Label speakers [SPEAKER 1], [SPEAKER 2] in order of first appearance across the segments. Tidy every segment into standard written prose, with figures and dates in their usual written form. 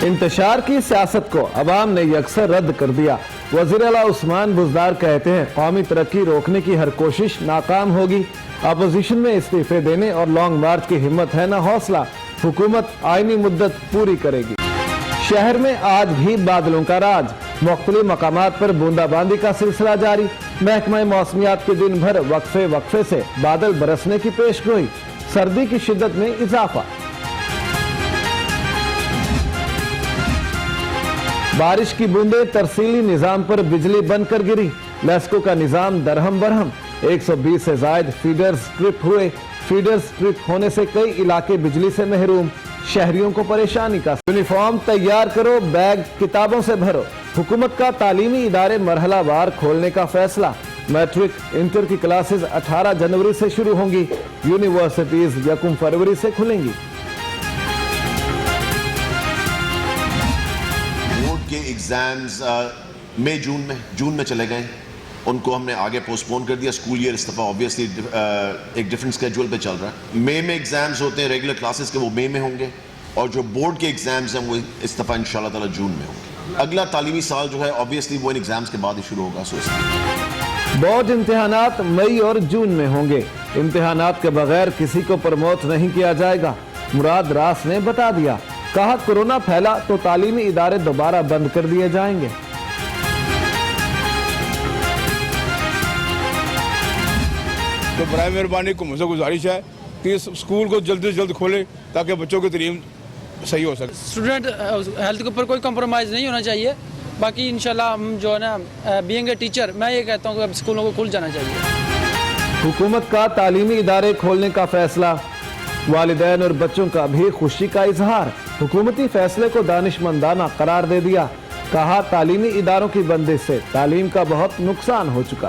[SPEAKER 1] انتشار کی سیاست کو عوام نے یکسر رد کر دیا۔ وزیر اعلیٰ عثمان بزدار کہتے ہیں قومی ترقی روکنے کی ہر کوشش ناکام ہوگی۔ اپوزیشن میں استعفے دینے اور لانگ مارچ کی ہمت ہے نہ حوصلہ، حکومت آئینی مدت پوری کرے گی۔ شہر میں آج بھی بادلوں کا راج، مختلف مقامات پر بوندا باندی کا سلسلہ جاری۔ محکمہ موسمیات کے دن بھر وقفے سے بادل برسنے کی پیش گوئی، سردی کی شدت میں اضافہ۔ بارش کی بوندیں ترسیلی نظام پر بجلی بند کر گری، لیسکو کا نظام درہم برہم، 120 سے زائد فیڈرز ٹرپ ہوئے۔ فیڈرز ٹرپ ہونے سے کئی علاقے بجلی سے محروم، شہریوں کو پریشانی کا۔ یونیفارم تیار کرو، بیگ کتابوں سے بھرو۔ حکومت کا تعلیمی ادارے مرحلہ وار کھولنے کا فیصلہ، میٹرک انٹر کی کلاسز 18 جنوری سے شروع ہوں گی، یونیورسٹیز 1 فروری سے کھلیں گی۔
[SPEAKER 2] بورڈ کے ایگزامز مئی جون میں چلے گئے، ان کو ہم نے آگے پوسٹ پون کر دیا۔ اسکول ایئر اس دفعہ آبویسلی ایک ڈفرنٹ اسکیجول پہ چل رہا ہے۔ مئی میں ایگزامز ہوتے ہیں ریگولر کلاسز کے، وہ مئی میں ہوں گے، اور جو بورڈ کے ایگزامز ہیں وہ اس دفعہ انشاءاللہ تعالی جون میں ہوں گے۔ اگلا تعلیمی سال جو ہے آبویسلی وہ ان ایگزامز کے بعد ہی شروع ہوگا۔
[SPEAKER 1] بورڈ امتحانات مئی اور جون میں ہوں گے، امتحانات کے بغیر کسی کو پروموٹ نہیں کیا جائے گا، مراد راس نے بتا دیا۔ کہا کورونا پھیلا تو تعلیمی ادارے دوبارہ بند کر دیے جائیں گے۔
[SPEAKER 3] تو برائے مہربانی کو مجھ سے گزارش ہے کہ اس اسکول کو جلد سے جلد کھولے تاکہ بچوں کی تعلیم صحیح ہو سکے۔
[SPEAKER 4] اسٹوڈنٹ ہیلتھ کے اوپر کوئی کمپرومائز نہیں ہونا چاہیے، باقی انشاءاللہ ہم جو ہے نا بینگ اے ٹیچر میں یہ کہتا ہوں کہ اسکولوں کو کھل جانا چاہیے۔
[SPEAKER 1] حکومت کا تعلیمی ادارے کھولنے کا فیصلہ، والدین اور بچوں کا بھی خوشی کا اظہار، حکومتی فیصلے کو دانشمندانہ قرار دے دیا۔ کہا تعلیمی اداروں کی بندش سے تعلیم کا بہت نقصان ہو چکا۔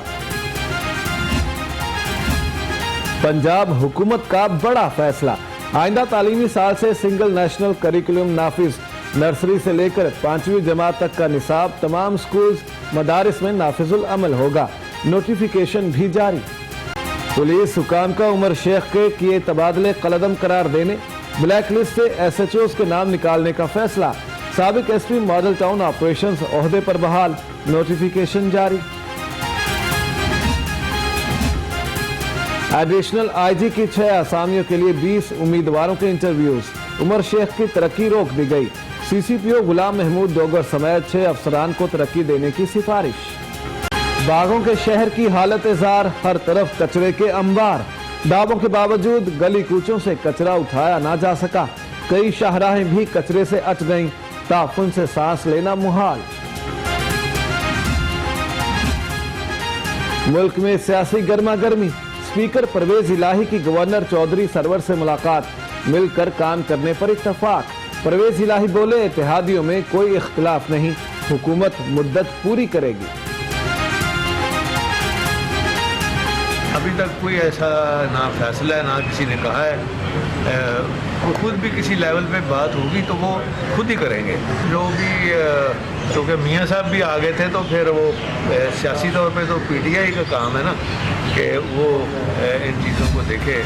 [SPEAKER 1] پنجاب حکومت کا بڑا فیصلہ، آئندہ تعلیمی سال سے سنگل نیشنل کریکولم نافذ، نرسری سے لے کر 5ویں جماعت تک کا نصاب تمام سکولز مدارس میں نافذ العمل ہوگا، نوٹیفیکیشن بھی جاری۔ پولیس حکام کا عمر شیخ کے کیے تبادلے قلعدم قرار دینے، بلیک لسٹ سے ایس ایچ اوز کے نام نکالنے کا فیصلہ، سابق S P model town operations عہدے پر بحال، نوٹیفیکیشن جاری۔ ایڈیشنل آئی جی کی 6 اسامیوں کے لیے 20 امیدواروں کے انٹرویوز، عمر شیخ کی ترقی روک دی گئی، سی سی پی او غلام محمود ڈوگر سمیت 6 افسران کو ترقی دینے کی سفارش۔ باغوں کے شہر کی حالت زار، ہر طرف کچرے کے انبار، دعووں کے باوجود گلی کوچوں سے کچرا اٹھایا نہ جا سکا، کئی شاہراہیں بھی کچرے سے اٹ گئیں، تعفن سے سانس لینا محال۔ ملک میں سیاسی گرما گرمی، اسپیکر پرویز الہی کی گورنر چودھری سرور سے ملاقات، مل کر کام کرنے پر اتفاق۔ پرویز الہی بولے اتحادیوں میں کوئی اختلاف نہیں، حکومت مدت پوری کرے گی۔
[SPEAKER 5] ابھی تک کوئی ایسا نہ فیصلہ ہے نہ کسی نے کہا ہے، خود بھی کسی لیول پہ بات ہوگی تو وہ خود ہی کریں گے۔ جو بھی کیونکہ میاں صاحب بھی آگے تھے تو پھر وہ سیاسی طور پہ تو پی ٹی آئی کا کام ہے نا کہ وہ ان چیزوں کو دیکھے۔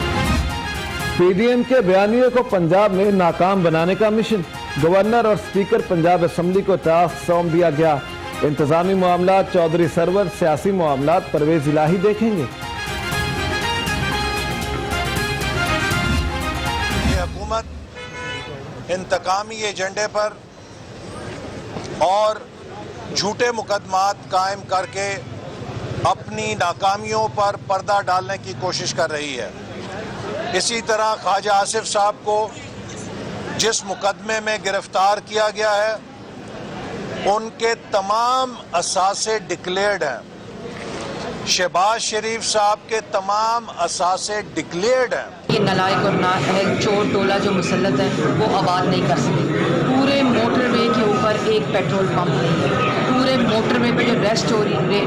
[SPEAKER 1] پی ڈی ایم کے بیانیے کو پنجاب میں ناکام بنانے کا مشن، گورنر اور اسپیکر پنجاب اسمبلی کو ٹاسک سونپ دیا گیا، انتظامی معاملات چودھری سرور، سیاسی معاملات پرویز الہی دیکھیں گے۔
[SPEAKER 6] انتقامی ایجنڈے پر اور جھوٹے مقدمات قائم کر کے اپنی ناکامیوں پر پردہ ڈالنے کی کوشش کر رہی ہے۔ اسی طرح خواجہ آصف صاحب کو جس مقدمے میں گرفتار کیا گیا ہے ان کے تمام اثاثے ڈکلیئرڈ ہیں، شہباز شریف صاحب کے تمام اثاثے ڈکلیئرڈ ہیں۔
[SPEAKER 7] یہ نالائق اور چور ٹولہ جو مسلط ہے وہ آباد نہیں کر سکے۔ پورے موٹر وے کے اوپر ایک پیٹرول پمپ نہیں ہے، پورے موٹر وے پہ جو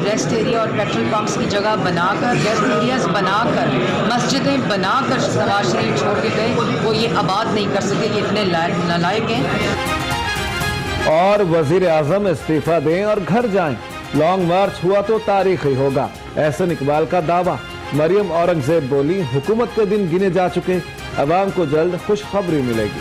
[SPEAKER 7] ریسٹ ایریا اور پیٹرول پمپس کی جگہ بنا کر، ریسٹ ایریاز بنا کر، مسجدیں بنا کر نواز شریف چھوڑ کے گئے، وہ یہ آباد نہیں کر سکے، یہ اتنے نالائق ہیں۔
[SPEAKER 1] اور وزیر اعظم استعفیٰ دیں اور گھر جائیں، لانگ مارچ ہوا تو تاریخی ہوگا، احسن اقبال کا دعویٰ۔ مریم اورنگزیب بولی حکومت کے دن گنے جا چکے، عوام کو جلد خوشخبری ملے گی۔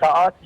[SPEAKER 8] 7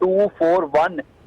[SPEAKER 8] 241